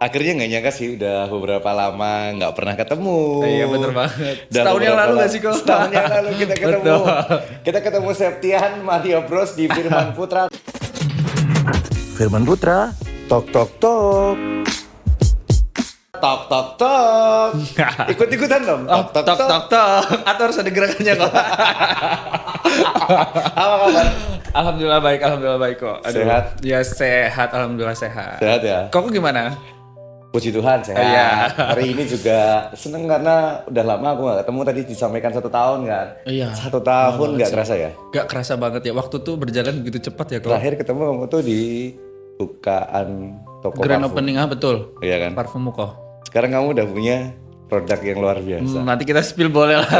Akhirnya nggak nyangka sih udah beberapa lama nggak pernah ketemu. Iya bener banget. Udah Setahun yang beberapa lalu gak sih kok? Setahun yang lalu kita ketemu. Betul. Kita ketemu Septian Mario Bros di Firman Putra. Firman Putra, tok tok tok. Tok tok tok. Ikut-ikutan dong. Oh, tok tok tok. Atau harus ada gerakannya kok. Apa kabar? Alhamdulillah baik kok. Sehat? Ya sehat, alhamdulillah sehat. Sehat ya? Kok gimana? Puji Tuhan sehat. Iya. Hari ini juga seneng karena udah lama aku gak ketemu, tadi disampaikan 1 tahun kan. Iya. 1 tahun gak kerasa ya? Gak kerasa banget ya, waktu tuh berjalan begitu cepat ya kok. Terakhir ketemu kamu tuh di bukaan toko Grand parfum. opening betul. Iya kan? Parfummu kok. Sekarang kamu udah punya produk yang luar biasa. Nanti kita spill boleh lah.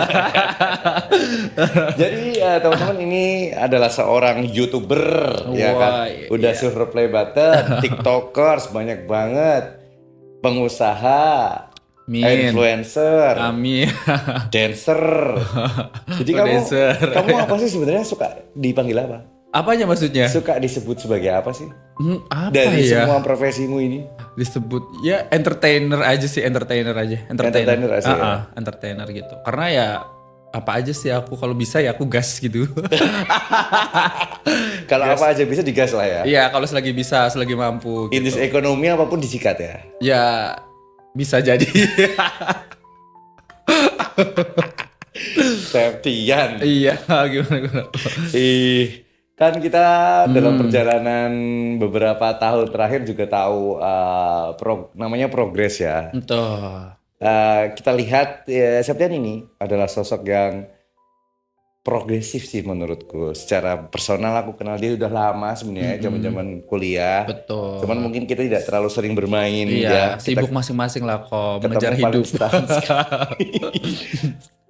Jadi teman-teman, ini adalah seorang YouTuber ya kan. Wah, Udah iya. silver play button, TikTokers banyak banget. Pengusaha, Amin. influencer, Amin. dancer. Jadi Dancer. kamu apa sih sebenarnya, suka dipanggil apa? Apanya maksudnya? Suka disebut sebagai apa sih? Apa Dari ya? semua profesimu ini? Disebut ya entertainer aja sih, entertainer aja. Entertainer aja ya? Entertainer gitu. Karena ya apa aja sih aku, kalau bisa ya aku gas gitu. Kalau apa aja bisa digas lah ya. Iya, kalau selagi bisa, selagi mampu gitu. Indis ekonomi apapun disikat ya. Ya bisa jadi. Septian. Iya, gimana. Kan kita dalam perjalanan beberapa tahun terakhir juga tahu namanya progres ya. Entah. Kita lihat Septian ini adalah sosok yang progresif sih menurutku. Secara personal aku kenal dia udah lama sebenarnya, zaman-zaman kuliah. Betul. Cuman mungkin kita tidak terlalu sering bermain Iya, ya. sibuk masing-masing lah kok, Ketemu mengejar paling hidup. setahun sekali.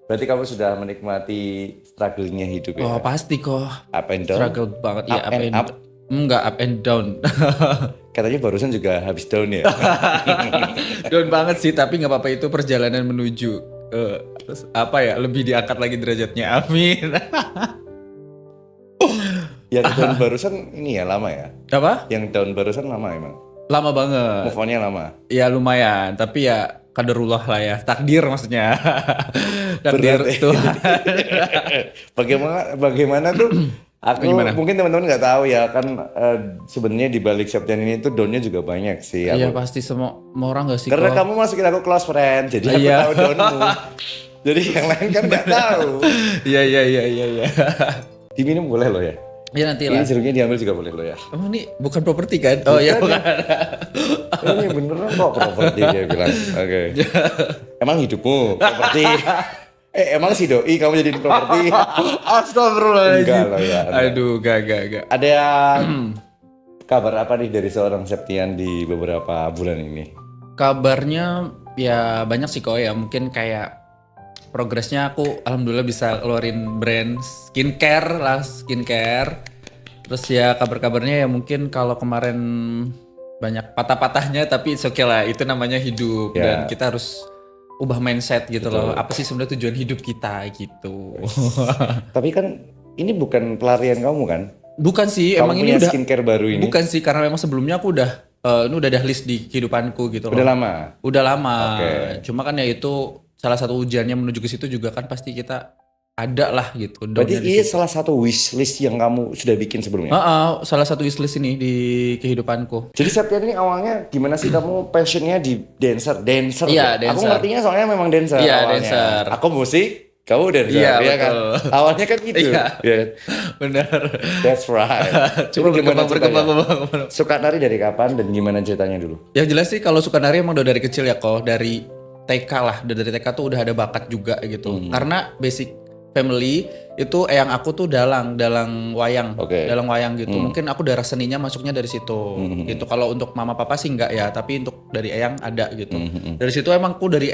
Berarti kamu sudah menikmati struggle-nya hidup ya? Oh pasti kok. Up and down? Struggle banget ya, Up and up? Enggak, up and down. Katanya barusan juga habis down ya? Down banget sih, tapi nggak apa-apa, itu perjalanan menuju terus apa ya, lebih diangkat lagi derajatnya. Amin. Yang down barusan ini ya lama ya? Apa? Yang down barusan lama emang? Lama banget. Move on-nya lama? Ya lumayan, tapi ya qadarullah lah ya, takdir maksudnya. Takdir Berat ya. Tuhan. Bagaimana tuh? Aku Gimana? mungkin teman-teman nggak tahu ya kan, sebenarnya di balik Septian ini tuh downnya juga banyak sih. Iya Aku, pasti semua orang gak sih karena kok. kamu masukin aku close friend, jadi aku Iya. tahu downmu. Jadi yang lain kan nggak tahu. Iya. Diminum boleh loh ya? Ya nanti Ini lah. jeruknya diambil juga boleh loh ya? Kamu ini bukan properti kan? Oh iya bukan. Ini beneran kok properti, dia bilang. Oke. Emang hidupmu properti? Emang si doi kamu jadi properti? Astagfirullahaladzim. Enggak loh ya. enggak. Aduh, gak. Ada kabar apa nih dari seorang Septian di beberapa bulan ini? Kabarnya ya banyak sih kok ya, mungkin kayak progresnya aku alhamdulillah bisa keluarin brand skincare. Terus ya kabar-kabarnya ya mungkin kalau kemarin banyak patah-patahnya, tapi it's okay lah, itu namanya hidup. Ya. Dan kita harus ubah mindset gitu loh. Apa sih sebenarnya tujuan hidup kita gitu. Tapi kan ini bukan pelarian kamu kan? Bukan sih, Kamu emang punya ini udah skincare baru ini? bukan sih, karena memang sebelumnya aku udah ini udah ada list di kehidupanku gitu loh. Udah lama? Udah lama. Oke. Cuma kan ya itu salah satu ujiannya menuju ke situ juga kan, pasti kita ada lah gitu. Berarti downnya di ini situ. salah satu wish list yang kamu sudah bikin sebelumnya? Salah satu wishlist ini di kehidupanku. Jadi Septian ini awalnya gimana sih kamu passionnya di dancer? Dancer Iya, ya? Aku dancer. ngertinya soalnya memang dancer Iya, awalnya. dancer. Aku musik, kamu dancer, Iya, ya kan? betul. Awalnya kan gitu. Iya. Yeah. Benar. That's right. Coba Jadi gimana berkembang. ceritanya? Suka nari dari kapan dan gimana ceritanya dulu? Yang jelas sih kalau suka nari emang udah dari kecil ya kok, dari TK lah. Dari TK tuh udah ada bakat juga gitu. Karena basic family itu eyang aku tuh dalang wayang, Oke. dalang wayang gitu. Mungkin aku darah seninya masuknya dari situ. Gitu. Kalau untuk mama papa sih enggak ya, tapi untuk dari eyang ada gitu. Dari situ emang aku dari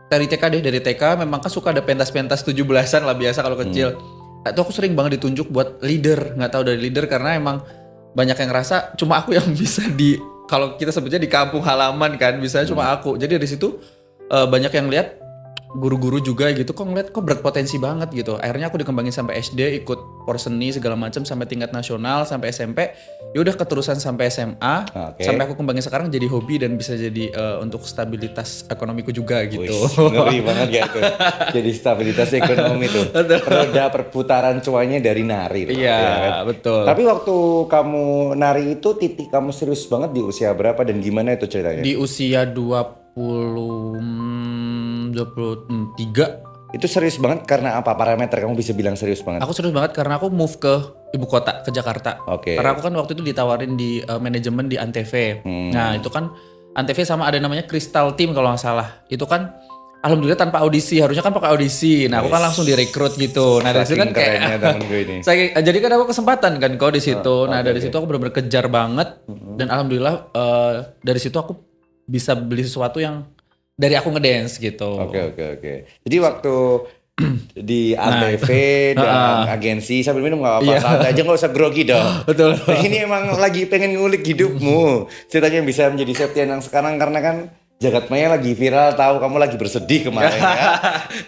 TK deh, dari TK memang kan suka ada pentas-pentas 17-an lah biasa kalau kecil. Itu aku sering banget ditunjuk buat leader, nggak tahu dari leader karena emang banyak yang ngerasa cuma aku yang bisa di, kalau kita sebutnya di kampung halaman kan, bisa cuma aku. Jadi dari situ banyak yang lihat, guru-guru juga gitu kok ngeliat kok berpotensi banget gitu. Akhirnya aku dikembangin sampai SD, ikut porseni segala macam sampai tingkat nasional, sampai SMP. Ya udah keterusan sampai SMA, sampai aku kembangin sekarang jadi hobi dan bisa jadi untuk stabilitas ekonomiku juga gitu. Wih, ngeri banget ya tuh. Jadi stabilitas ekonomi tuh. Roda perputaran cuannya dari nari. Iya, ya kan? betul. Tapi waktu kamu nari itu titik kamu serius banget di usia berapa dan gimana itu ceritanya? Di usia 23. Itu serius banget karena apa? Parameter kamu bisa bilang serius banget? Aku serius banget karena aku move ke ibu kota, ke Jakarta. Oke. Karena aku kan waktu itu ditawarin di manajemen di Antv. Nah itu kan Antv sama ada namanya Crystal Team kalau nggak salah. Itu kan alhamdulillah tanpa audisi, harusnya kan pakai audisi. Nah aku kan langsung direkrut gitu. Nah dari situ kan kayak temen gue ini. jadi kan aku kesempatan kan kok di situ. Nah dari situ aku benar-benar kejar banget. Dan alhamdulillah dari situ aku bisa beli sesuatu yang dari aku ngedance gitu. Oke. Jadi waktu di ATV dan agensi sambil minum nggak apa-apa, santai aja nggak usah grogi dong. Betul. Ini emang lagi pengen ngulik hidupmu. Ceritanya bisa menjadi Septian yang sekarang karena kan jagat maya lagi viral, tahu kamu lagi bersedih kemarin ya.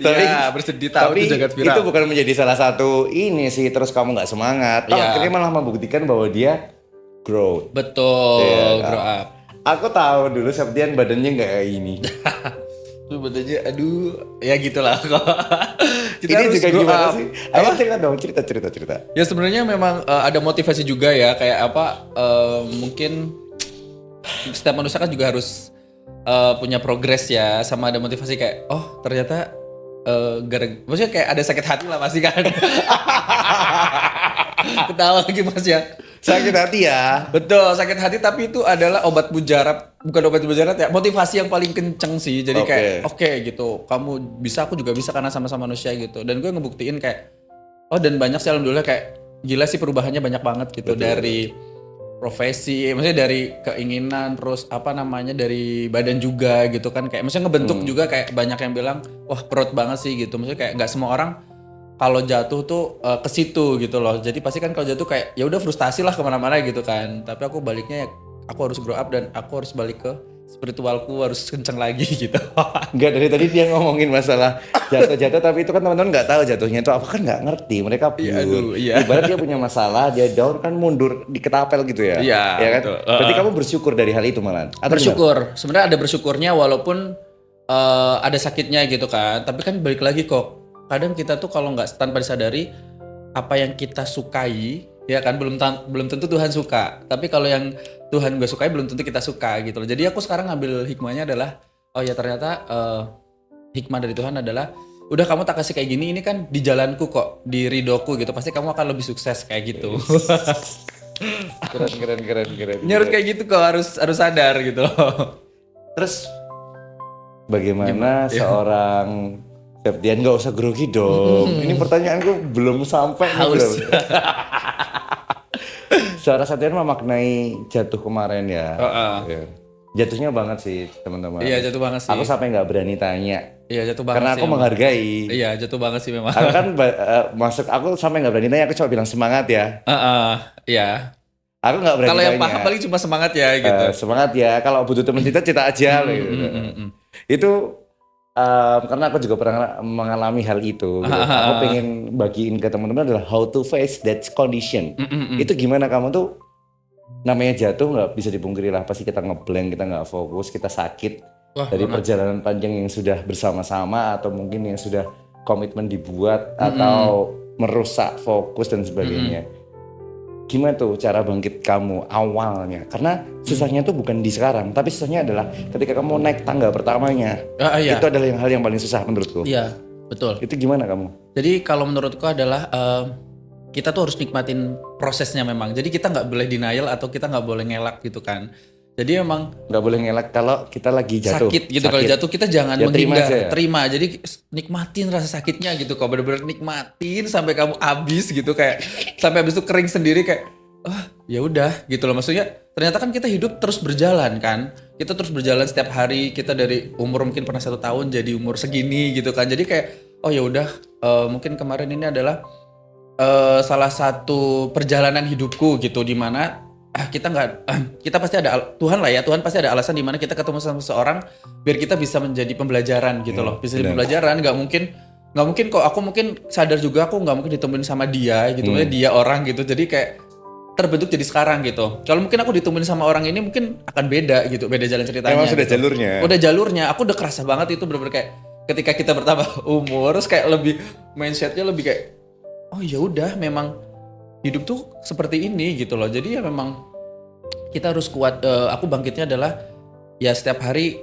Iya, bersedih tahu itu jagat viral. Itu bukan menjadi salah satu ini sih terus kamu nggak semangat. Akhirnya malah membuktikan bahwa dia grow. Betul, grow up. Aku tahu dulu Septian badannya nggak kayak ini. Tuh badannya aduh ya gitulah kok. Ini juga gimana sih? Ayo cerita dong, cerita. Ya sebenarnya memang ada motivasi juga ya kayak apa mungkin setiap manusia kan juga harus punya progres ya, sama ada motivasi kayak oh ternyata maksudnya kayak ada sakit hati lah pasti kan. Ketawa lagi Mas ya. Sakit hati ya. Betul, sakit hati tapi itu adalah obat mujarab, bukan obat mujarab ya, motivasi yang paling kenceng sih. Jadi kayak oke gitu, kamu bisa, aku juga bisa karena sama-sama manusia gitu. Dan gue ngebuktiin kayak oh dan banyak sih alhamdulillah kayak gila sih perubahannya banyak banget gitu. Betul. Dari profesi, maksudnya dari keinginan, terus apa namanya dari badan juga gitu kan, kayak maksudnya ngebentuk juga kayak banyak yang bilang wah perut banget sih gitu. Maksudnya kayak nggak semua orang kalau jatuh tuh ke situ gitu loh. Jadi pasti kan kalau jatuh kayak ya udah frustasi lah kemana-mana gitu kan. Tapi aku baliknya ya aku harus grow up dan aku harus balik ke spiritualku, harus kenceng lagi gitu. Enggak, dari tadi dia ngomongin masalah jatuh-jatuh tapi itu kan teman-teman nggak tahu jatuhnya itu apa, kan nggak ngerti. Mereka pure. Ibarat dia punya masalah, dia down kan mundur di ketapel gitu ya. Iya ya kan? Betul. Berarti kamu bersyukur dari hal itu malah. Bersyukur. Sebenarnya ada bersyukurnya walaupun ada sakitnya gitu kan. Tapi kan balik lagi kok. Kadang kita tuh kalau nggak tanpa disadari apa yang kita sukai ya kan belum tentu Tuhan suka, tapi kalau yang Tuhan gak sukai belum tentu kita suka gitu loh. Jadi aku sekarang ngambil hikmahnya adalah oh ya ternyata hikmah dari Tuhan adalah udah kamu tak kasih kayak gini, ini kan di jalanku kok, di ridhoku gitu, pasti kamu akan lebih sukses kayak gitu. keren. Nyurut kayak gitu kok, harus sadar gitu loh. Terus bagaimana seorang Septian, nggak usah grogi dong. Ini pertanyaanku belum sampai. Haus. Seorang Septian memaknai jatuh kemarin ya. Ya. Jatuhnya banget sih teman-teman. Iya jatuh banget sih. Aku sampai nggak berani tanya. Iya jatuh banget karena sih. Karena aku menghargai. Iya jatuh banget sih memang. Aku kan aku sampai nggak berani tanya. Aku cuma bilang semangat ya. Iya. Aku nggak berani tanya. Kalau yang tanya. paham paling cuma semangat ya gitu. Semangat ya. Kalau butuh teman cerita aja. Gitu. Itu karena aku juga pernah mengalami hal itu. Gitu. Aku pengen bagiin ke teman-teman adalah how to face that condition. Itu gimana kamu tuh namanya jatuh nggak bisa dipungkiri lah, pasti kita ngeblank, kita nggak fokus, kita sakit. Dari perjalanan panjang yang sudah bersama-sama atau mungkin yang sudah komitmen dibuat atau merusak fokus dan sebagainya. Gimana tuh cara bangkit kamu awalnya? Karena susahnya tuh bukan di sekarang, tapi susahnya adalah ketika kamu naik tangga pertamanya. Iya. Itu adalah hal yang paling susah menurutku. Iya, betul. Itu gimana kamu? Jadi kalau menurutku adalah kita tuh harus nikmatin prosesnya memang. Jadi kita nggak boleh denial atau kita nggak boleh ngelak gitu kan. Jadi emang nggak boleh ngelak kalau kita lagi jatuh. Sakit gitu, kalau jatuh kita jangan ya, menghindar, terima. Jadi nikmatin rasa sakitnya gitu kok, bener-bener nikmatin sampai kamu habis gitu, kayak sampai habis itu kering sendiri kayak ya udah gitu loh. Maksudnya ternyata kan kita hidup terus berjalan kan, kita terus berjalan setiap hari, kita dari umur mungkin pernah 1 tahun jadi umur segini gitu kan. Jadi kayak oh ya udah mungkin kemarin ini adalah salah satu perjalanan hidupku gitu, dimana kita nggak kita pasti ada Tuhan lah ya, Tuhan pasti ada alasan di mana kita ketemu sama seseorang biar kita bisa menjadi pembelajaran gitu loh, bisa jadi pembelajaran. Nggak mungkin kok aku mungkin sadar juga aku nggak mungkin ditemuin sama dia gitu, maksudnya dia orang gitu, jadi kayak terbentuk jadi sekarang gitu. Kalau mungkin aku ditemuin sama orang ini mungkin akan beda gitu, beda jalan ceritanya. Emang sudah gitu. jalurnya. Aku udah kerasa banget itu bener-bener kayak ketika kita bertambah umur, terus kayak lebih mindsetnya lebih kayak oh ya udah memang hidup tuh seperti ini gitu loh. Jadi ya memang kita harus kuat. Aku bangkitnya adalah ya setiap hari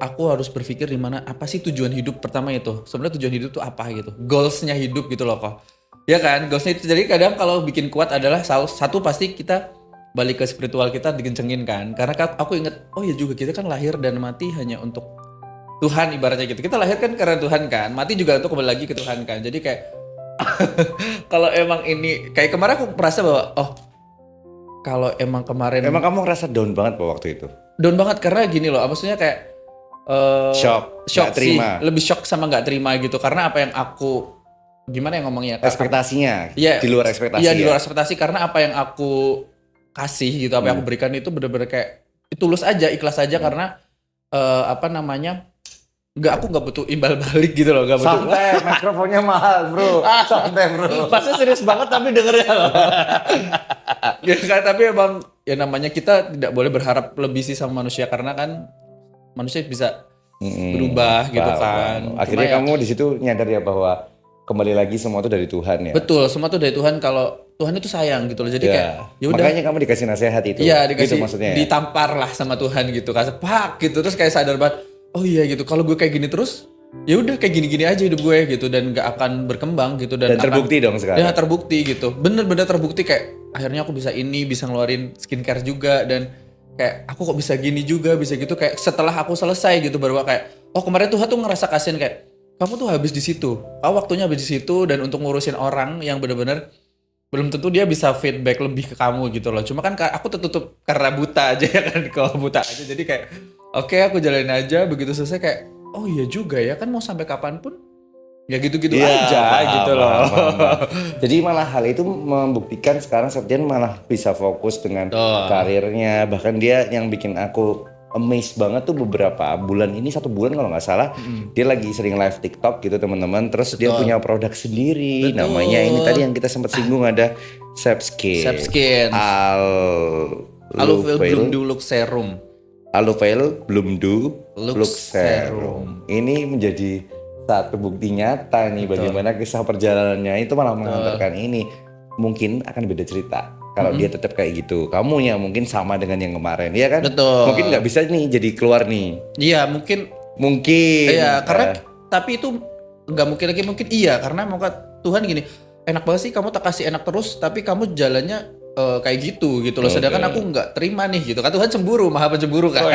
aku harus berpikir di mana apa sih tujuan hidup pertama itu. Sebenarnya tujuan hidup tuh apa gitu. Goalsnya hidup gitu loh kok. Ya kan, goalsnya itu. Jadi kadang kalau bikin kuat adalah satu pasti kita balik ke spiritual kita dikencengin kan. Karena aku inget, oh ya juga kita kan lahir dan mati hanya untuk Tuhan ibaratnya gitu. Kita lahir kan karena Tuhan kan, mati juga untuk kembali lagi ke Tuhan kan. Jadi kayak kalau emang ini kayak kemarin aku merasa bahwa kalau emang kemarin kamu ngerasa down banget waktu itu? Down banget karena gini loh, maksudnya kayak shock sih, terima. lebih shock sama nggak terima gitu karena apa yang aku gimana yang ngomongnya? Ekspektasinya, ya, di luar ekspektasi. Iya di luar ekspektasi karena apa yang aku kasih gitu, apa yang aku berikan itu bener-bener kayak tulus aja, ikhlas aja karena aku nggak butuh imbal balik gitu loh, nggak butuh. Santai, mikrofonnya mahal bro, santai bro. Pasti serius banget tapi dengernya loh. Ya kan, tapi emang ya namanya kita tidak boleh berharap lebih sih sama manusia karena kan manusia bisa berubah gitu kan. Akhirnya kamu di situ nyadar ya bahwa kembali lagi semua itu dari Tuhan ya. Betul, semua itu dari Tuhan. Kalau Tuhan itu sayang gitu loh. Jadi kayak ya udah. Makanya kamu dikasih nasihat itu. Iya, dikasih gitu maksudnya. Ditampar lah sama Tuhan gitu. Kasih pak gitu terus kayak sadar banget. Oh iya gitu. Kalau gue kayak gini terus ya udah kayak gini-gini aja hidup gue gitu dan gak akan berkembang gitu dan terbukti dong sekarang. Ya terbukti gitu. Bener-bener terbukti kayak akhirnya aku bisa ngeluarin skincare juga dan kayak aku kok bisa gini juga, bisa gitu kayak setelah aku selesai gitu baru kayak kemarin Tuhan tuh ngerasa kasihan kayak kamu tuh habis di situ. Waktunya habis di situ dan untuk ngurusin orang yang bener-bener belum tentu dia bisa feedback lebih ke kamu gitu loh. Cuma kan aku tertutup karena buta aja ya kan, kalau buta aja jadi kayak oke, aku jalanin aja begitu selesai kayak oh iya juga ya kan mau sampai kapanpun ya gitu-gitu aja gitu loh. Jadi malah hal itu membuktikan sekarang Septian malah bisa fokus dengan karirnya. Bahkan dia yang bikin aku amazed banget tuh beberapa bulan ini, 1 bulan kalau nggak salah, dia lagi sering live TikTok gitu teman-teman. Terus dia punya produk sendiri, namanya ini tadi yang kita sempat singgung ada Sepskin. Aloe Bloom Do Look Serum. Aloe Bloom Do Look Serum. Ini menjadi satu bukti nyata nih bagaimana kisah perjalanannya itu malah mengantarkan ini. Mungkin akan beda cerita kalau dia tetap kayak gitu. Kamunya mungkin sama dengan yang kemarin, ya kan? Betul. Mungkin nggak bisa nih jadi keluar nih. Iya mungkin. Iya karena tapi itu nggak mungkin lagi mungkin iya karena mau Tuhan gini enak banget sih kamu tak kasih enak terus tapi kamu jalannya kayak gitu loh. Sedangkan aku nggak terima nih gitu kan, Tuhan cemburu, maha pencemburu kan.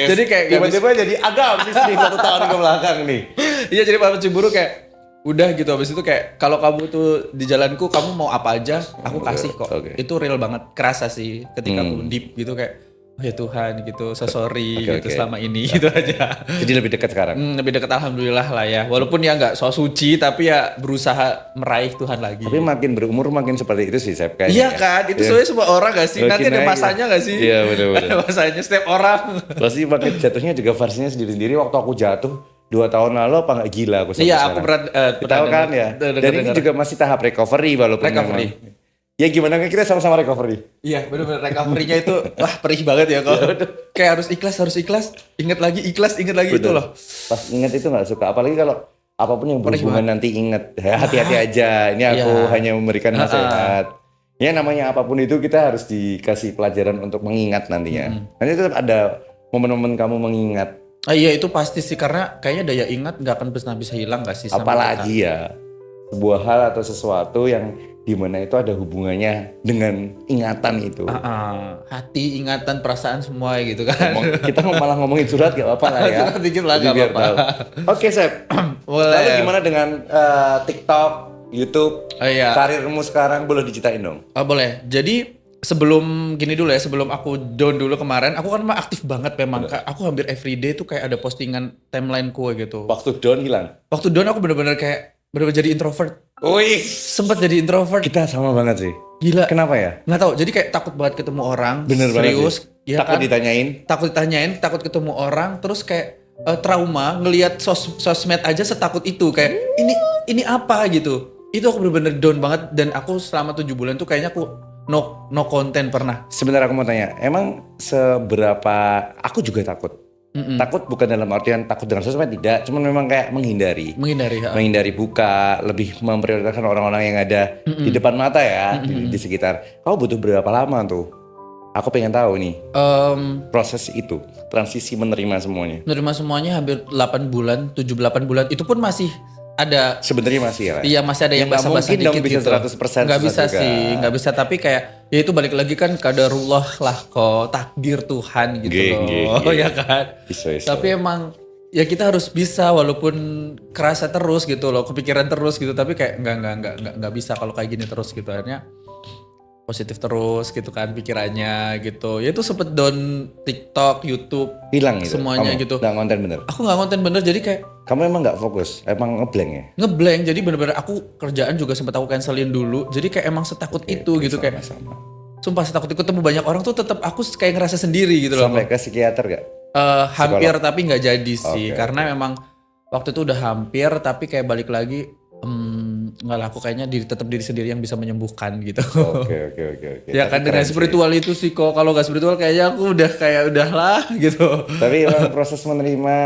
Jadi kayak tiba-tiba jadi agamis nih 1 tahun ke belakang nih. Iya jadi maha pencemburu kayak udah gitu, habis itu kayak kalau kamu tuh di jalanku kamu mau apa aja aku kasih kok. Itu real banget, kerasa sih ketika aku deep gitu kayak oh ya Tuhan gitu, so sorry gitu selama ini gitu aja. Jadi lebih dekat sekarang. Lebih dekat alhamdulillah lah ya. Walaupun ya nggak so suci tapi ya berusaha meraih Tuhan lagi. Tapi makin berumur makin seperti itu sih Sep kayaknya. Iya kan, itu soalnya semua orang gak sih? Nanti ada masanya gak sih? Iya benar-benar. Ada masanya setiap orang. Pasti makin jatuhnya juga versinya sendiri-sendiri. Waktu aku jatuh 2 tahun lalu apa nggak gila aku sampai sekarang. Iya aku tahu kan ya. Dan ini juga masih tahap recovery walaupun recovery. Ya gimana kan kita sama-sama recovery. Iya benar-benar recovery-nya itu wah perih banget ya kalau kayak harus ikhlas, ingat lagi itu loh. Pas ingat itu nggak suka, apalagi kalau apapun yang berhubungan nanti ingat hati-hati aja. Ini aku hanya memberikan nasihat. Ya namanya apapun itu kita harus dikasih pelajaran untuk mengingat nantinya. Nanti tetap ada momen-momen kamu mengingat. Iya itu pasti sih karena kayaknya daya ingat nggak akan pernah bisa hilang nggak sih. Apalagi ya sebuah hal atau sesuatu yang dimana itu ada hubungannya dengan ingatan itu. Hati, ingatan, perasaan semua gitu kan. Kita malah ngomongin surat gak apa-apa lah ya. Surat dikit lah gak apa-apa. Oke Sep, lalu gimana dengan TikTok, YouTube, karirmu sekarang boleh diceritain dong? Boleh, jadi sebelum gini dulu ya, sebelum aku down dulu kemarin, aku kan memang aktif banget memang. Aku hampir everyday tuh kayak ada postingan timeline ku gitu. Waktu down hilang? Waktu down aku bener-bener jadi introvert. Wih, sempet jadi introvert. Kita sama banget sih. Gila. Kenapa ya? Nggak tahu. Jadi kayak takut banget ketemu orang. Bener banget serius. sih. Ya Takut kan? ditanyain. Takut ditanyain, takut ketemu orang, terus kayak trauma ngelihat sosmed aja setakut itu kayak ini apa gitu. Itu aku bener-bener down banget dan aku selama 7 bulan tuh kayaknya aku no konten pernah. Sebentar aku mau tanya, emang seberapa, aku juga takut. Takut bukan dalam artian takut dengan sosmed, tidak, cuman memang kayak menghindari Ya. menghindari buka, lebih memprioritaskan orang-orang yang ada di depan mata ya, di sekitar. Kau butuh berapa lama tuh? Aku pengen tahu nih proses itu, transisi menerima semuanya. Menerima semuanya hampir 8 bulan, 7-8 bulan. Itu pun masih ada. Sebenarnya masih ya. Iya masih ada yang nggak basah-basah mungkin dong dikit bisa gitu. 100% Nggak bisa susah sih, juga. nggak bisa. Tapi kayak ya itu balik lagi kan kadarullah lah kok, takdir Tuhan gitu loh, ya kan. Bisa. Tapi emang ya kita harus bisa walaupun kerasa terus gitu loh, kepikiran terus gitu. Tapi kayak nggak bisa kalau kayak gini terus gitu. Akhirnya positif terus gitu kan pikirannya gitu. Ya itu sempet down TikTok, YouTube, Hilang gitu. semuanya Kamu gitu. nggak konten bener. Aku nggak konten bener jadi kayak Kamu emang nggak fokus, emang ngeblank ya? ngeblank. Jadi bener-bener aku kerjaan juga sempet aku cancelin dulu. Jadi kayak emang setakut itu gitu kayak. Sama. Sumpah setakut itu ketemu banyak orang tuh tetap aku kayak ngerasa sendiri gitu loh. Sampai ke psikiater gak? Hampir tapi nggak jadi sih. Oke, Karena memang waktu itu udah hampir tapi kayak balik lagi nggak lah, aku kayaknya tetap diri sendiri yang bisa menyembuhkan gitu. Oke. Ya kan dengan spiritual itu sih kok. Kalau nggak spiritual kayaknya aku udah kayak udahlah gitu. Tapi emang proses menerima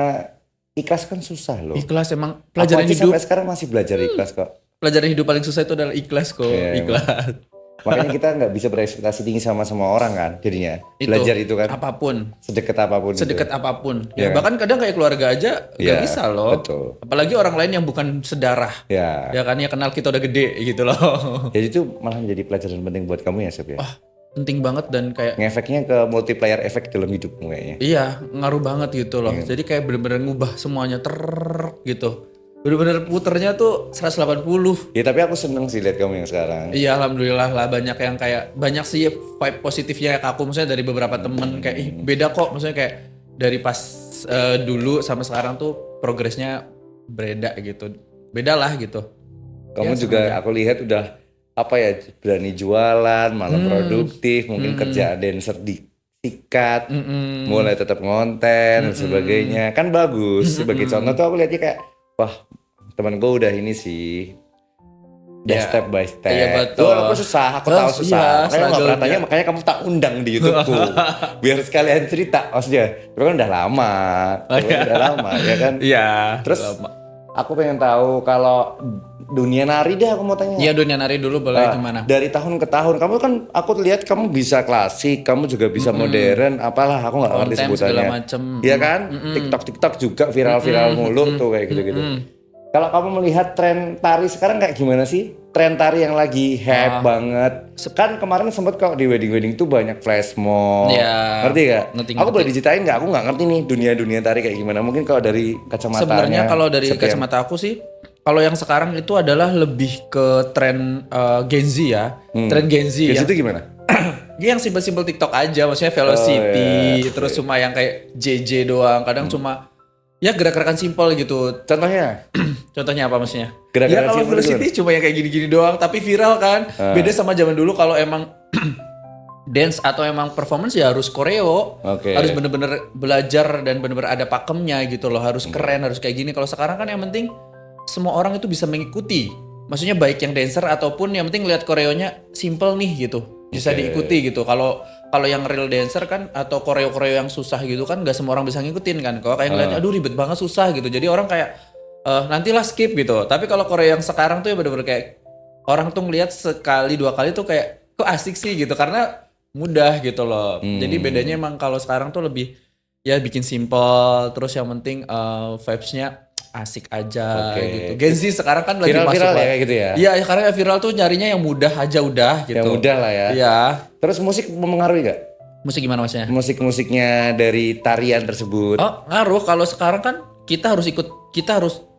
ikhlas kan susah loh. Ikhlas emang Aku pelajaran aja hidup. sampai sekarang masih belajar ikhlas kok. Pelajaran hidup paling susah itu adalah ikhlas kok. Iya, Ikhlas. Makanya kita nggak bisa berekspektasi tinggi sama semua orang kan jadinya. Itu, Belajar itu kan apapun. sedekat apapun. Sedekat itu. apapun. Iya Ya, kan? bahkan kadang kayak keluarga aja gak Iya, bisa loh. betul. Apalagi orang lain yang bukan sedarah. Ya. Ya kan ya kenal kita udah gede gitu loh. Jadi itu malah menjadi pelajaran penting buat kamu ya Sob ya. Wah, penting banget dan kayak Ngefeknya ke multiplier efek dalam hidupmu kayaknya. iya, ngaruh banget gitu loh. Jadi kayak bener-bener ngubah semuanya gitu. Bener-bener puternya tuh 180. Ya tapi aku seneng sih lihat kamu yang sekarang. Iya, alhamdulillah lah banyak yang kayak banyak sih vibe positifnya ke aku, maksudnya dari beberapa temen kayak ih beda kok, maksudnya kayak dari pas dulu sama sekarang tuh progresnya beda gitu. Beda lah gitu. Kamu juga aku lihat udah apa ya berani jualan, malah produktif, mungkin kerjaan dancer disikat, mulai tetap ngonten dan sebagainya. Kan bagus. Sebagai contoh tuh aku lihatnya kayak wah teman gue udah ini sih. Udah Ya, step by step. iya, betul. Aku susah, aku tahu susah. Iya, Makanya nggak pernah struggle-nya. tanya, makanya kamu tak undang di YouTubeku. Biar sekalian cerita, maksudnya. Tapi kan udah lama, udah lama, ya kan. Iya. Terus aku pengen tahu kalau dunia nari deh, aku mau tanya. Iya, dunia nari dulu boleh gimana? Dari tahun ke tahun, kamu kan aku lihat kamu bisa klasik, kamu juga bisa modern, apalah aku nggak ngerti Konten sebutannya. segala macem. Iya kan? TikTok juga viral-viral mulu tuh kayak gitu-gitu. Kalau kamu melihat tren tari sekarang kayak gimana sih? Tren tari yang lagi hype banget. Kan kemarin sempet kok di wedding-wedding tuh banyak flash mob. Iya. Ngerti gak? Ngerti. Aku boleh diceritain nggak? Aku nggak ngerti nih dunia tari kayak gimana. Mungkin kalau dari kacamatanya. Sebenarnya kalau dari Septian. kacamata aku sih, kalau yang sekarang itu adalah lebih ke tren Gen Z ya. Tren Gen Z Kayak yang situ gimana? dia yang simpel-simpel TikTok aja, maksudnya Velocity, iya. terus cuma yang kayak JJ doang, kadang cuma ya gerak-gerakan simpel gitu. Contohnya? Contohnya apa maksudnya? Gerakan Ya kalau simpel Velocity cuma yang kayak gini-gini doang, tapi viral kan. Beda sama zaman dulu kalau emang dance atau emang performance ya harus koreo, Oke. harus bener-bener belajar dan bener-bener ada pakemnya gitu loh, harus keren, harus kayak gini. Kalau sekarang kan yang penting semua orang itu bisa mengikuti. Maksudnya baik yang dancer ataupun yang penting lihat koreonya simple nih gitu, bisa diikuti gitu. Kalau yang real dancer kan atau koreo-koreo yang susah gitu kan nggak semua orang bisa ngikutin kan. Kalau kayak ngeliatnya aduh ribet banget susah gitu. Jadi orang kayak nantilah skip gitu. Tapi kalau koreo yang sekarang tuh ya bener-bener kayak orang tuh ngeliat sekali dua kali tuh kayak kok asik sih gitu karena mudah gitu loh. Jadi bedanya emang kalau sekarang tuh lebih ya bikin simple terus yang penting vibes-nya asik aja gitu. Gen Z sekarang kan lagi masuk Viral-viral ya lah. kayak gitu ya? Iya, sekarang ya viral tuh nyarinya yang mudah aja udah gitu. Yang mudah lah ya. Iya. Terus musik mempengaruhi gak? Musik gimana maksudnya? Musik-musiknya dari tarian tersebut. Oh, ngaruh. Kalau sekarang kan kita harus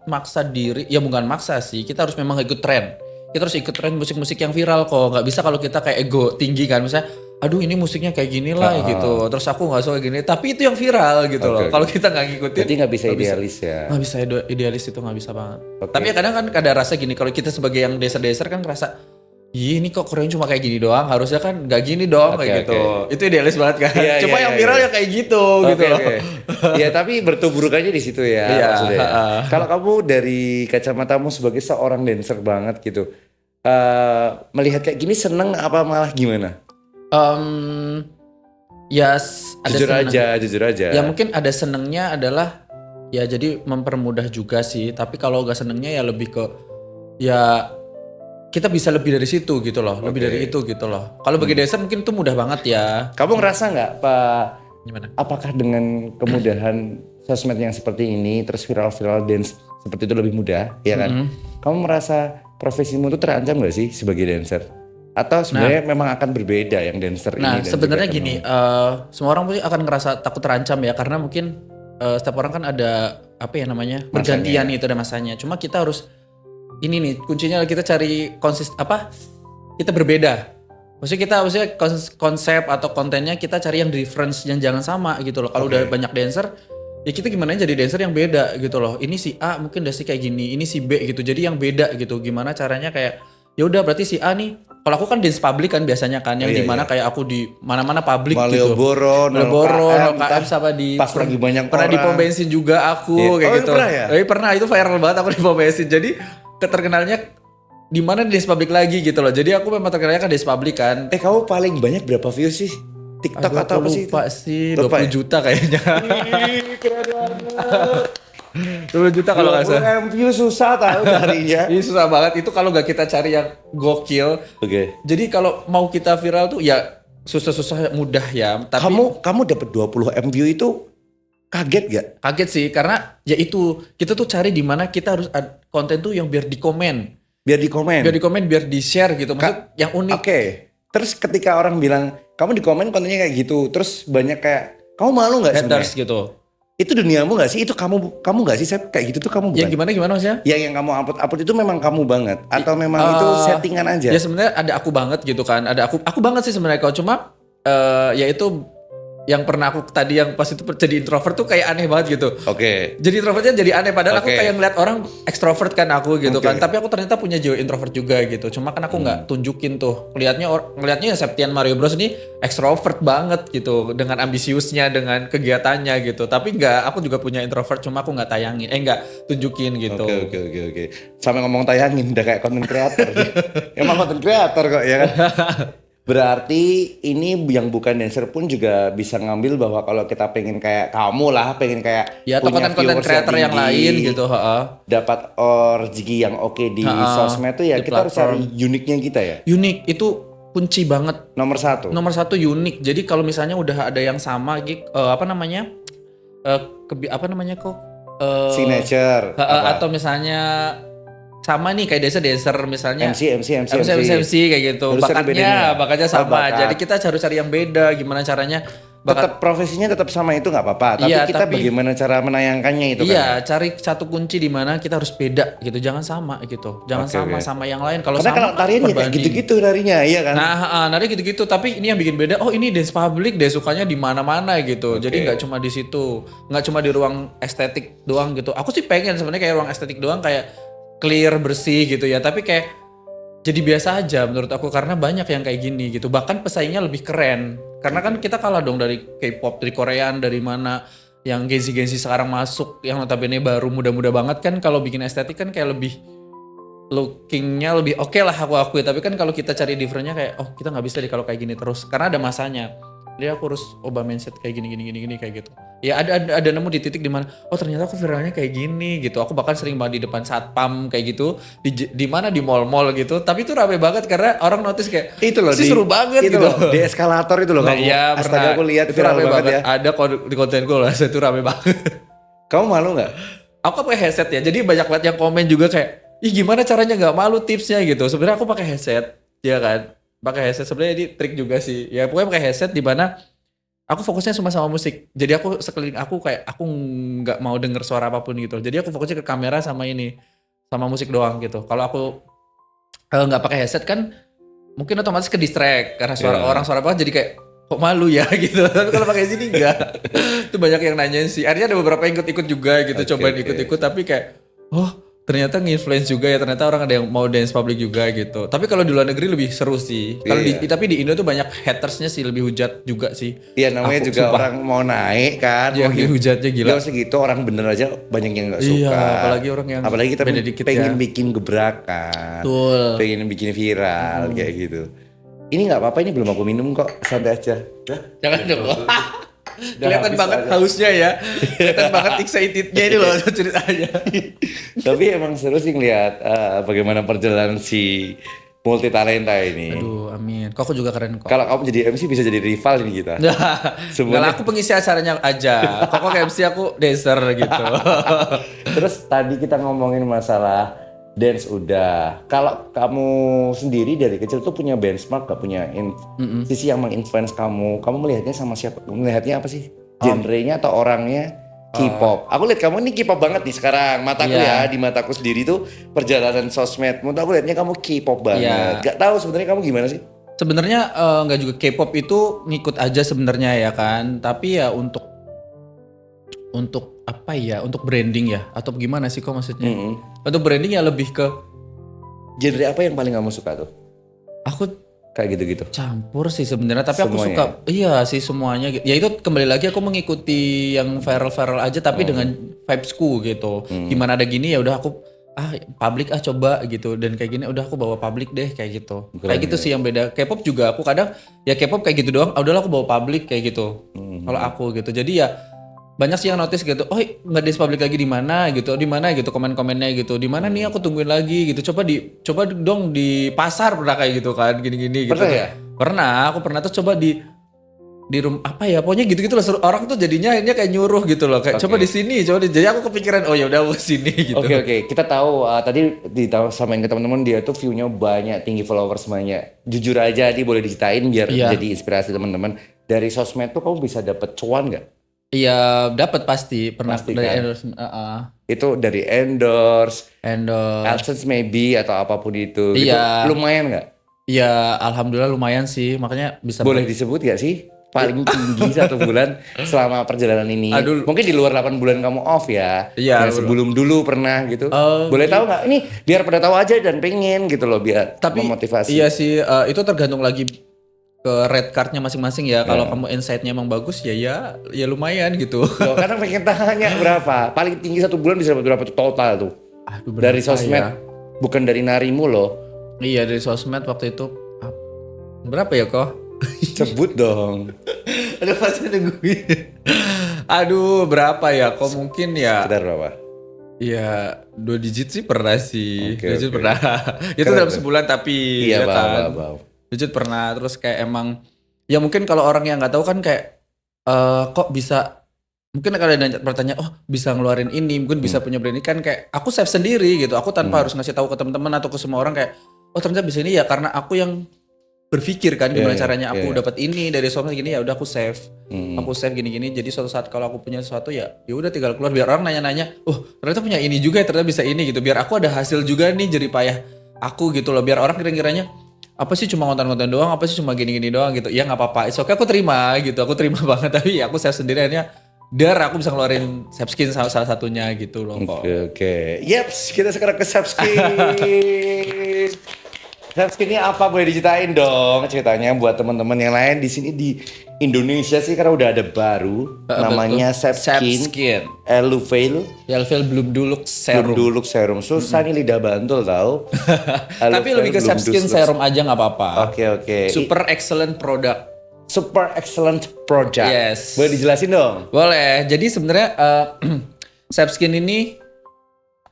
maksa diri. Ya bukan maksa sih, kita harus memang ikut tren. Kita harus ikut tren musik-musik yang viral kok. Nggak bisa kalau kita kayak ego tinggi kan. Misalnya, aduh ini musiknya kayak gini lah gitu. Terus aku nggak suka gini. Tapi itu yang viral gitu loh. Kalau kita nggak ngikutin. Jadi nggak bisa idealis ya. Nggak bisa idealis itu nggak bisa banget. Tapi ya kadang kan ada rasa gini. Kalau kita sebagai yang dancer kan ngerasa, Ih, ini kok Korean cuma kayak gini doang, harusnya kan nggak gini dong kayak gitu. Oke. Itu idealis banget kan. Iya, Cuma iya, yang iya, viral iya. ya kayak gitu gitu loh. Ya tapi bertuburuk aja di situ ya Iya, maksudnya. Ya. heeh. Kalau kamu dari kacamatamu sebagai seorang dancer banget gitu, melihat kayak gini seneng apa malah gimana? Ya ada Jujur seneng. aja, jujur aja. Ya mungkin ada senengnya adalah ya jadi mempermudah juga sih. Tapi kalau gak senengnya ya lebih ke ya kita bisa lebih dari situ gitu loh, lebih dari itu gitu loh. Kalau bagi dancer mungkin itu mudah banget ya. Kamu ngerasa nggak, Pak? Gimana? Apakah dengan kemudahan sosmed yang seperti ini, terus viral-viral dance seperti itu lebih mudah, ya kan? Kamu merasa profesimu itu terancam nggak sih sebagai dancer? Atau sebenarnya memang akan berbeda yang dancer ini? Nah dan sebenarnya juga gini, semua orang pasti akan ngerasa takut terancam ya karena mungkin setiap orang kan ada apa ya namanya pergantian itu ada masanya. Cuma kita harus ini nih kuncinya kita cari kita berbeda. Maksudnya konsep atau kontennya kita cari yang difference yang jangan sama gitu loh. Kalau udah banyak dancer, ya kita gimana jadi dancer yang beda gitu loh. Ini si A mungkin dasi kayak gini, ini si B gitu. Jadi yang beda gitu. Gimana caranya kayak ya udah berarti si A nih. Kalau aku kan dance public kan biasanya kan yang dimana kayak aku di mana-mana public gitu. Malioboro, LKM sama di pas lagi banyak pernah di orang. pom bensin juga aku kayak gitu. Pernah ya? Pernah itu viral banget aku di pom bensin. Jadi keterkenalnya di mana di dance public lagi gitu loh. Jadi aku memang terkenalnya kan dance public kan. Kamu paling banyak berapa views sih? TikTok atau apa sih? Lupa sih, Lupa 20 ya? juta kayaknya. Ih, keren banget. 20 juta kalau nggak salah. 20 views susah tahu carinya. Ini susah banget. Itu kalau nggak kita cari yang gokil. Oke. Jadi kalau mau kita viral tuh ya susah-susah mudah ya. Tapi Kamu dapat 20 M view itu kaget gak? kaget sih karena ya itu kita tuh cari di mana kita harus konten tuh yang biar di komen. Biar di komen. Biar di share gitu. Maksud yang unik. Oke. Terus ketika orang bilang kamu di komen kontennya kayak gitu, terus banyak kayak kamu malu nggak Haters sebenarnya? gitu. Itu duniamu nggak sih? Itu kamu nggak sih? Saya kayak gitu tuh kamu Ya bukan? gimana maksudnya? Yang kamu upload itu memang kamu banget atau memang itu settingan aja? Ya sebenarnya ada aku banget gitu kan. Ada aku banget sih sebenarnya kalau cuma ya itu yang pernah aku tadi yang pas itu jadi introvert tuh kayak aneh banget gitu. Oke. Jadi introvertnya jadi aneh padahal aku Oke. kayak ngeliat orang ekstrovert kan aku gitu Oke. kan. Tapi aku ternyata punya jiwa introvert juga gitu. Cuma kan aku nggak tunjukin tuh. Ngelihatnya ya Septian Mario Bros ini ekstrovert banget gitu dengan ambisiusnya, dengan kegiatannya gitu. Tapi nggak, aku juga punya introvert cuma aku nggak tayangin. Nggak tunjukin gitu. Oke. Sampai ngomong tayangin udah kayak content creator. Emang content creator kok ya kan? Berarti ini yang bukan dancer pun juga bisa ngambil bahwa kalau kita pengen kayak kamu lah, pengen kayak Ya atau punya konten viewers creator yang tinggi, lain gitu, dapat rezeki yang oke di sosmed tuh ya di kita harus cari platform. uniknya kita ya. Unik itu kunci banget. Nomor satu. Nomor satu unik. Jadi kalau misalnya udah ada yang sama, apa namanya kok Signature. apa? atau misalnya sama nih kayak dancer misalnya MC. kayak gitu. Harus cari bedanya. Bakatnya Oh, sama. bakat. Jadi kita harus cari yang beda. Gimana caranya? Tetap profesinya tetap sama itu nggak apa-apa. Tapi Iya, kita tapi- bagaimana cara menayangkannya itu Iya, kan. cari satu kunci di mana kita harus beda gitu. Jangan sama gitu. Jangan Oke. sama yang lain. Kalau Karena sama kalau tarian ya kayak berbanding. gitu-gitu narinya, iya kan? Nah, nari gitu-gitu. Tapi ini yang bikin beda. Oh, ini dance public deh, sukanya di mana-mana gitu. Jadi nggak cuma di situ, nggak cuma di ruang estetik doang gitu. Aku sih pengen sebenarnya kayak ruang estetik doang kayak clear bersih gitu ya. Tapi kayak jadi biasa aja menurut aku karena banyak yang kayak gini gitu. Bahkan pesaingnya lebih keren. Karena kan kita kalah dong dari K-pop, dari Korean, dari mana yang Gen-Z sekarang masuk yang notabene baru muda-muda banget kan kalau bikin estetik kan kayak lebih lookingnya lebih oke lah aku akui. Tapi kan kalau kita cari differentnya kayak oh kita nggak bisa deh kalau kayak gini terus karena ada masanya. Jadi aku harus ubah mindset kayak gini kayak gitu. Ya ada nemu di titik dimana oh ternyata aku viralnya kayak gini gitu. Aku bahkan sering banget di depan satpam kayak gitu di mana di mall-mall gitu. Tapi itu rame banget karena orang notice kayak Itu loh "Sih, seru banget itu gitu. loh, di eskalator itu loh Nah, kamu. iya Astaga pernah. aku lihat Itu viral rame banget ya. Ada di kontenku lah itu rame banget. Kamu malu nggak? Aku pakai headset ya. Jadi banyak banget yang komen juga kayak ih gimana caranya nggak malu tipsnya gitu. Sebenarnya aku pakai headset, ya kan? Pakai headset sebenarnya ini trik juga sih. Ya pokoknya pakai headset di mana aku fokusnya cuma sama musik. Jadi aku sekeliling aku kayak aku nggak mau denger suara apapun gitu. Jadi aku fokusnya ke kamera sama ini, sama musik doang gitu. Kalau aku nggak pakai headset kan mungkin otomatis ke distract karena suara orang suara banget jadi kayak kok malu ya gitu. Tapi kalau pakai sini enggak. Itu banyak yang nanyain sih. Akhirnya ada beberapa yang ikut-ikut juga gitu, cobain ikut-ikut tapi kayak oh ternyata nge-influence juga ya, ternyata orang ada yang mau dance public juga gitu. Tapi kalau di luar negeri lebih seru sih. Kalau tapi di Indo tuh banyak hatersnya sih, lebih hujat juga sih. Iya namanya juga sumpah. Orang mau naik kan. Iya hujatnya gila. Gak segitu orang bener aja banyak yang gak suka. Iya apalagi orang yang apalagi kita pengen ya. bikin gebrakan. Betul. Pengen bikin viral kayak gitu. Ini gak apa-apa, ini belum aku minum kok, santai aja. Jangan dong. Kelihatan banget hausnya ya. Kelihatan banget excitednya ini loh ceritanya. Tapi emang seru sih ngeliat bagaimana perjalanan si multi talenta ini. Aduh amin. Kok aku juga keren kok. Kalau kamu jadi MC bisa jadi rival ini kita. Kalau aku pengisi acaranya aja. Kok MC aku dancer gitu. Terus tadi kita ngomongin masalah dance udah. Kalau kamu sendiri dari kecil tuh punya benchmark gak, punya sisi yang menginfluence kamu? Kamu melihatnya sama siapa? Melihatnya apa sih? Genrenya atau orangnya? K-pop. Aku lihat kamu ini K-pop banget nih sekarang. Mataku ya, di mataku sendiri tuh perjalanan sosmedmu tuh aku lihatnya kamu K-pop banget. Gak tahu sebenarnya kamu gimana sih? Sebenarnya nggak juga K-pop itu ngikut aja sebenarnya ya kan. Tapi ya untuk apa ya? Untuk branding ya atau gimana sih kok maksudnya? Untuk branding ya lebih ke genre apa yang paling kamu suka tuh? Aku kayak gitu-gitu. Campur sih sebenarnya, tapi semuanya. Aku suka iya sih semuanya. Ya itu kembali lagi aku mengikuti yang viral-viral aja tapi dengan vibesku gitu. Gimana ada gini ya udah aku public coba gitu, dan kayak gini udah aku bawa public deh kayak gitu. Kayak gitu sih yang beda. K-pop juga aku kadang ya K-pop kayak gitu doang, udahlah aku bawa public kayak gitu. Kalau aku gitu. Jadi ya banyak sih yang notice gitu, oh nggak dance public lagi di mana gitu komen-komennya gitu, di mana nih aku tungguin lagi gitu, coba dong di pasar pernah kayak gitu kan, gini-gini gitu. Pernah ya? Aku pernah tuh coba di rumah apa ya, pokoknya gitu-gitu loh, orang tuh jadinya akhirnya kayak nyuruh gitu loh, kayak coba di sini, jadi aku kepikiran oh ya udah aku sini gitu. Oke. Kita tahu tadi samain ke teman-teman dia tuh view-nya banyak, tinggi followers banyak. Jujur aja boleh diceritain biar jadi inspirasi teman-teman. Dari sosmed tuh kamu bisa dapet cuan nggak? Iya dapat pasti pernah pasti, dari kan? endorse. Itu dari endorse, AdSense maybe atau apapun itu. Iya. Gitu, lumayan nggak? Iya alhamdulillah lumayan sih, makanya bisa. Boleh disebut nggak sih paling tinggi satu bulan selama perjalanan ini? Aduh. Mungkin di luar 8 bulan kamu off ya. Iya. Sebelum dulu pernah gitu. Boleh tahu nggak? Ini biar pada tahu aja dan pengen gitu loh biar memotivasi. Iya sih itu tergantung lagi ke red cardnya masing-masing ya. Kalau kamu insight-nya emang bagus ya lumayan gitu. Loh, kadang pengen tanya berapa? Paling tinggi satu bulan bisa dapat berapa total tuh? Aduh, dari sosmed, bukan dari narimu loh. Iya dari sosmed waktu itu berapa ya kok? Sebut dong. Aduh pasti nungguin. Aduh berapa ya kok, mungkin ya. Sekitar berapa? Iya 2 digit sih pernah sih. 2 digit pernah. Itu dalam sebulan tapi iya, ya kan. Jujur pernah, terus kayak emang ya mungkin kalau orang yang nggak tahu kan kayak kok bisa, mungkin kalau ada pertanyaan bisa ngeluarin ini, mungkin bisa punya brand ini kan, kayak aku save sendiri gitu, aku tanpa harus ngasih tahu ke teman-teman atau ke semua orang kayak ternyata bisa ini ya karena aku yang berpikir kan gimana caranya aku dapat ini dari sosmed gini, ya udah aku save gini-gini, jadi suatu saat kalau aku punya sesuatu ya udah tinggal keluar, biar orang nanya-nanya ternyata punya ini juga ya, ternyata bisa ini gitu, biar aku ada hasil juga nih jerih payah aku gitu loh, biar orang kira-kiranya apa sih cuma konten-konten doang, apa sih cuma gini-gini doang gitu. Ya nggak apa-apa, oke aku terima gitu, aku terima banget, tapi aku save sendiri akhirnya aku bisa ngeluarin Sapskin salah satunya gitu loh kok. Oke. Yeps, kita sekarang ke Sapskin. Sapskin ini apa, boleh diceritain dong ceritanya buat teman-teman yang lain di sini di Indonesia sih, karena udah ada baru namanya Sapskin. Eluveil Belum Dulux Serum. Susah nih lidah Bantul tau. Tapi lebih ke Sapskin Serum aja nggak apa-apa. Oke. Super excellent product. Yes. Boleh dijelasin dong? Boleh. Jadi sebenarnya Sapskin ini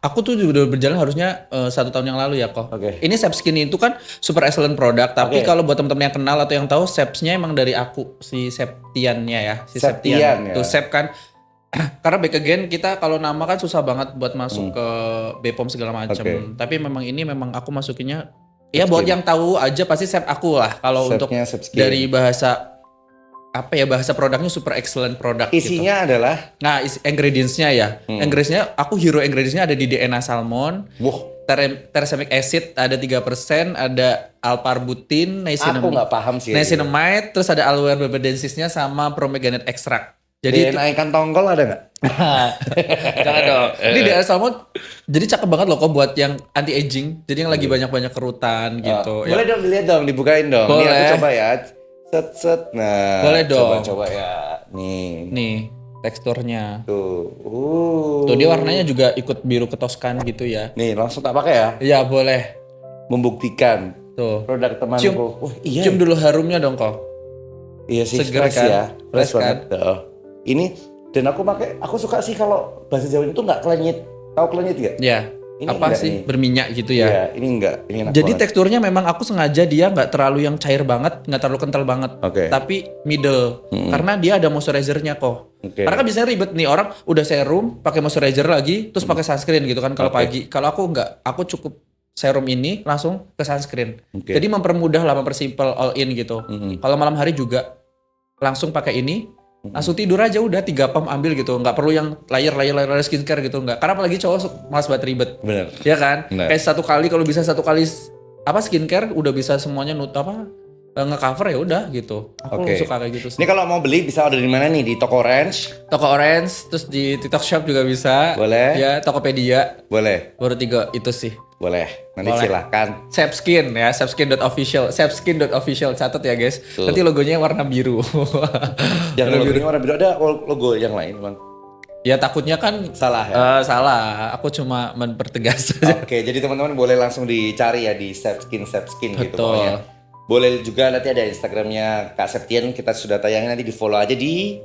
aku tuh udah berjalan harusnya 1 tahun yang lalu ya kok. Ini Sapskin itu kan super excellent product, tapi kalau buat teman-teman yang kenal atau yang tahu, Sapsnya emang dari aku, si Septiannya ya, Septian. Tuh Sep kan. Karena back again kita kalau nama kan susah banget buat masuk ke BPOM segala macam. Tapi memang aku masukinnya ya buat yang tahu aja pasti Sep aku lah. Kalau untuk dari bahasa bahasa produknya super excellent product. Isinya gitu. adalah? Nah ingredientsnya ya. Ingredientsnya aku hero ingredientsnya ada di DNA salmon. Teresamic acid ada 3%, ada alparbutin, aku nggak paham sih. niacinamide, terus ada aloe bebedensisnya sama pomegranate extract. Jadi DNA ikan tongkol ada nggak? jangan dong. Ini daerah salmon jadi cakep banget loh kok buat yang anti aging. Jadi yang lagi banyak-banyak kerutan gitu. Boleh dong dilihat dong, dibukain dong. Nih aku Boleh. coba ya. Set. Nah, Boleh dong. Coba ya. Nih. Nih teksturnya. Tuh. Tuh dia warnanya juga ikut biru ketoskan gitu ya. Nih, langsung tak pakai ya. Iya boleh. Membuktikan Tuh. produk temanku. Wah, iya. Cium dulu harumnya dong kok. Iya sih, Seger fresh kan? ya. Fresh Fresh kan? banget. Ini dan aku suka sih kalau bahasa Jawa itu nggak klenyit. Tahu klenyit nggak? Ya. Ini Apa enggak sih nih. berminyak gitu ya. Iya, ini enggak. Ini enak Jadi banget. teksturnya memang aku sengaja dia nggak terlalu yang cair banget, nggak terlalu kental banget, Oke. tapi middle. Karena dia ada moisturizer-nya kok. Oke. Karena kan biasanya ribet nih orang udah serum, pakai moisturizer lagi, terus pakai sunscreen gitu kan kalau Oke. pagi. Kalau aku nggak, aku cukup serum ini langsung ke sunscreen. Oke. Jadi mempermudah lah, mempersimpel all in gitu. Kalau malam hari juga langsung pakai ini. Langsung tidur aja udah 3 pump ambil gitu, nggak perlu yang layer skincare gitu nggak. Karena apalagi cowok malas banget ribet. Bener. Ya kan? Benar. Kayak kalau bisa satu kali skincare udah bisa semuanya nge-cover ya udah gitu. Aku Oke. suka kayak gitu sih. Ini kalau mau beli bisa order di mana nih? Di toko Orange? Toko Orange, terus di TikTok Shop juga bisa. Boleh. Ya, Tokopedia. Boleh. Baru 3 itu sih. Boleh. Nanti Boleh. silahkan. Sapskin ya, sapskin.official. Sapskin.official, catat ya guys. Tuh. Nanti logonya warna biru. Jangan logonya warna biru, ada logo yang lain, Bang. Ya takutnya kan Salah ya? salah. Aku cuma mempertegas aja. Oke, jadi teman-teman boleh langsung dicari ya di Sapskin gitu Betul. pokoknya. Boleh juga nanti ada Instagramnya Kak Septian, kita sudah tayangin, nanti di follow aja di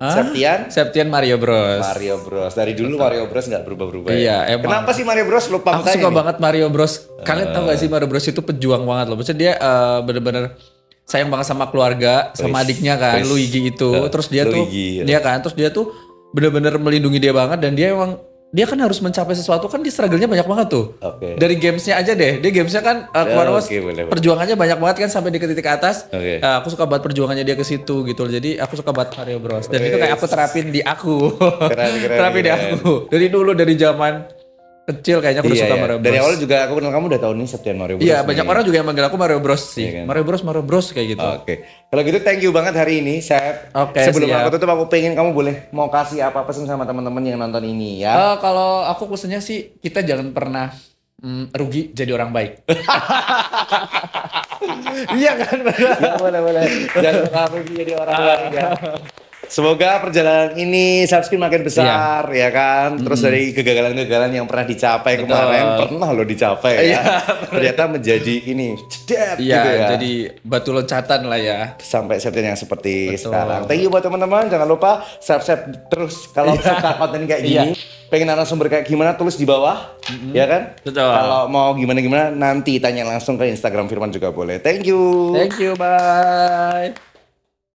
Septian Septian Mario Bros. Mario Bros. Dari dulu Mario Bros nggak berubah-berubah Iya, ya. emang. Kenapa sih Mario Bros lupa Aku suka banget Mario Bros. Kalian tahu gak sih Mario Bros itu pejuang banget loh. Maksudnya dia bener-bener sayang banget sama keluarga, sama Wis, adiknya kan, wis. Luigi itu. Terus dia Luigi, tuh, ya. dia kan, terus dia tuh bener-bener melindungi dia banget dan dia kan harus mencapai sesuatu kan di struggle-nya banyak banget tuh. Oke. Dari gamesnya aja deh, dia gamesnya kan kemana-mana oke, boleh. perjuangannya banyak banget kan sampai di titik atas. Oke. Aku suka banget perjuangannya dia ke situ gitu. Jadi aku suka banget Mario Bros. Dan itu kayak aku terapin di aku. Keren, terapin di aku. Dari dulu dari zaman kecil kayaknya aku udah suka Mario Bros. Dari awal juga aku kenal kamu udah tahu nih Septian Mario Bros. Iya, banyak orang juga yang manggil aku Mario Bros sih. Iya kan? Mario Bros kayak gitu. Oke. Kalau gitu thank you banget hari ini, Sep. Oke, Sebelum siap. aku tutup aku pengen kamu boleh mau kasih apa pesan sama teman-teman yang nonton ini ya. Kalau aku pesennya sih kita jangan pernah rugi jadi orang baik. Iya kan? Ya, boleh. Jangan kamu jadi orang lain ya. Semoga perjalanan ini Sapskin makin besar ya kan. Terus dari kegagalan-kegagalan yang pernah dicapai kemarin, pernah lo dicapai ya. Ternyata menjadi ini cedet Iya, gitu ya. jadi batu loncatan lah ya. Sampai Septian yang seperti Betul. sekarang. Thank you buat teman-teman. Jangan lupa subscribe terus kalau suka konten kayak gini. Pengen narasumber kayak gimana tulis di bawah, ya kan? Betul. Kalau mau gimana nanti tanya langsung ke Instagram Firman juga boleh. Thank you. Thank you, bye.